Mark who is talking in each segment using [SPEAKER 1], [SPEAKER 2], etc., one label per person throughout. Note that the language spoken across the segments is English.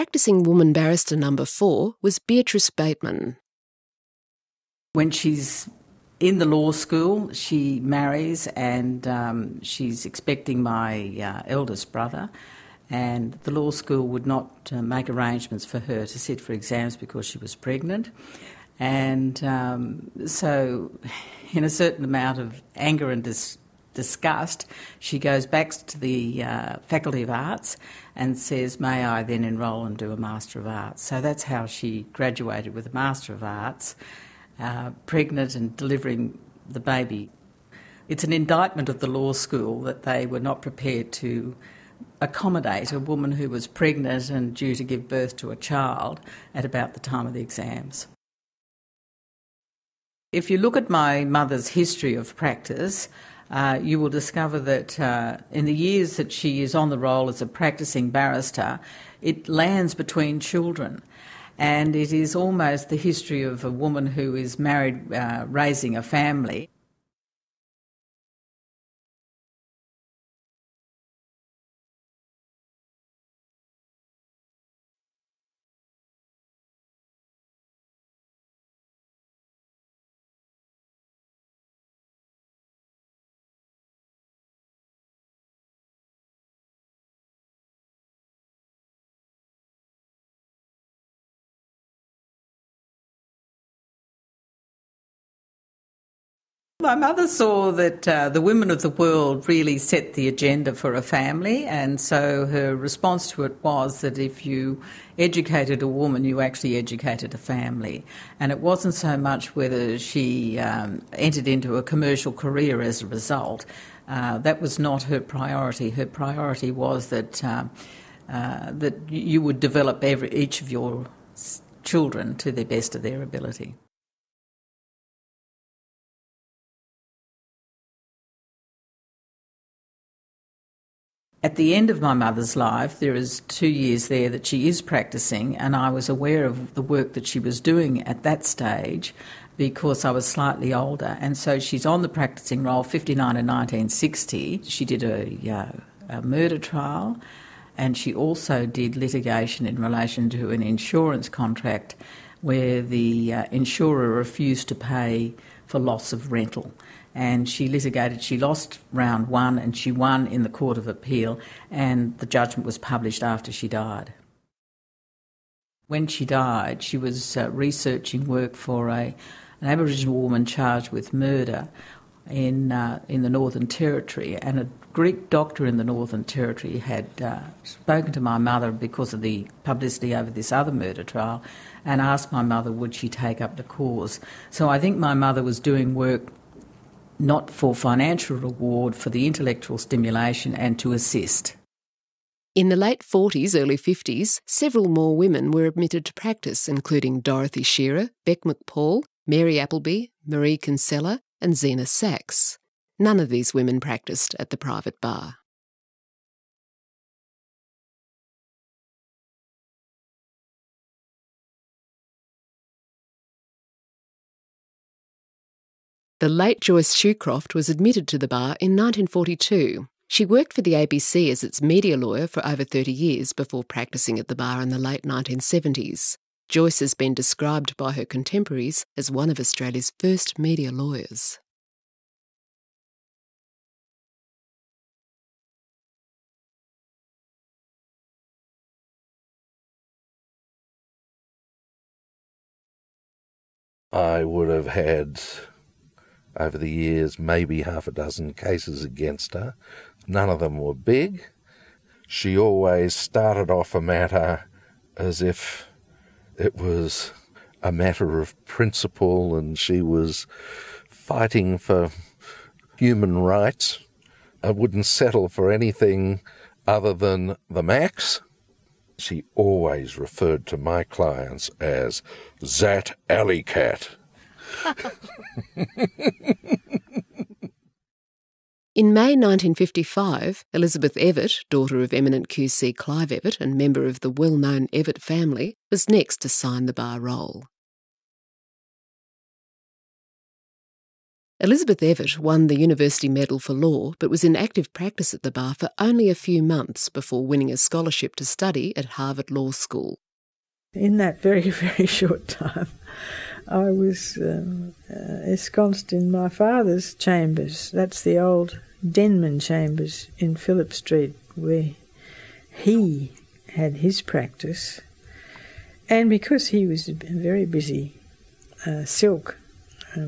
[SPEAKER 1] practising woman barrister number 4 was Beatrice Bateman.
[SPEAKER 2] When she's in the law school, she marries and she's expecting my eldest brother, and the law school would not make arrangements for her to sit for exams because she was pregnant. And so in a certain amount of anger and disgust, she goes back to the Faculty of Arts and says, may I then enrol and do a Master of Arts? So that's how she graduated with a Master of Arts, pregnant and delivering the baby. It's an indictment of the law school that they were not prepared to accommodate a woman who was pregnant and due to give birth to a child at about the time of the exams. If you look at my mother's history of practice, you will discover that in the years that she is on the roll as a practising barrister, it lands between children. And it is almost the history of a woman who is married, raising a family. My mother saw that the women of the world really set the agenda for a family, and so her response to it was that if you educated a woman, you actually educated a family. And it wasn't so much whether she entered into a commercial career as a result. That was not her priority. Her priority was that that you would develop each of your children to the best of their ability. At the end of my mother's life, there is 2 years there that she is practising, and I was aware of the work that she was doing at that stage because I was slightly older. And so she's on the practising roll, 59 and 1960. She did a murder trial, and she also did litigation in relation to an insurance contract where the insurer refused to pay for loss of rental. And she litigated. She lost round 1 and she won in the Court of Appeal, and the judgment was published after she died. When she died, she was researching work for an Aboriginal woman charged with murder in the Northern Territory, and a Greek doctor in the Northern Territory had spoken to my mother because of the publicity over this other murder trial and asked my mother would she take up the cause. So I think my mother was doing work not for financial reward, for the intellectual stimulation and to assist.
[SPEAKER 1] In the late 40s, early 50s, several more women were admitted to practice, including Dorothy Shearer, Beck McPaul, Mary Appleby, Marie Kinsella and Zena Sachs. None of these women practised at the private bar. The late Joyce Shoecroft was admitted to the bar in 1942. She worked for the ABC as its media lawyer for over 30 years before practising at the bar in the late 1970s. Joyce has been described by her contemporaries as one of Australia's first media lawyers.
[SPEAKER 3] I would have had, over the years, maybe half a dozen cases against her. None of them were big. She always started off a matter as if it was a matter of principle and she was fighting for human rights. I wouldn't settle for anything other than the max. She always referred to my clients as Zat Alley Cat.
[SPEAKER 1] In May 1955, Elizabeth Evatt, daughter of eminent QC Clive Evatt and member of the well-known Evatt family, was next to sign the bar roll. Elizabeth Evatt won the University Medal for Law but was in active practice at the bar for only a few months before winning a scholarship to study at Harvard Law School.
[SPEAKER 4] In that very, very short time, I was ensconced in my father's chambers. That's the old Denman chambers in Phillip Street, where he had his practice. And because he was a very busy silk,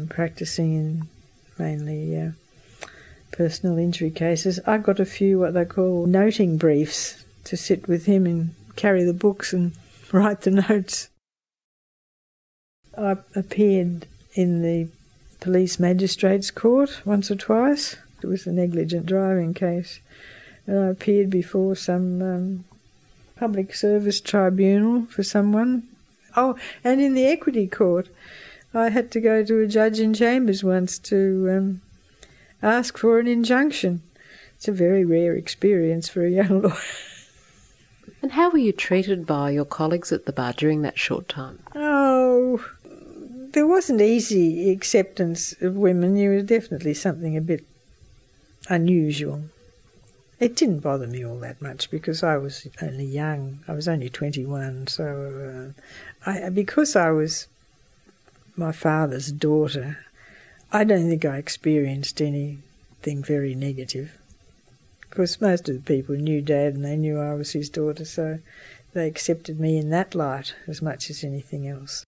[SPEAKER 4] practising in mainly personal injury cases, I got a few what they call noting briefs to sit with him and carry the books and write the notes. I appeared in the police magistrate's court once or twice. It was a negligent driving case. And I appeared before some public service tribunal for someone. Oh, and in the equity court, I had to go to a judge in chambers once to ask for an injunction. It's a very rare experience for a young lawyer.
[SPEAKER 1] And how were you treated by your colleagues at the bar during that short time?
[SPEAKER 4] Oh, there wasn't easy acceptance of women. You were definitely something a bit unusual. It didn't bother me all that much because I was only young. I was only 21, so because I was my father's daughter, I don't think I experienced anything very negative. Because most of the people knew Dad and they knew I was his daughter, so they accepted me in that light as much as anything else.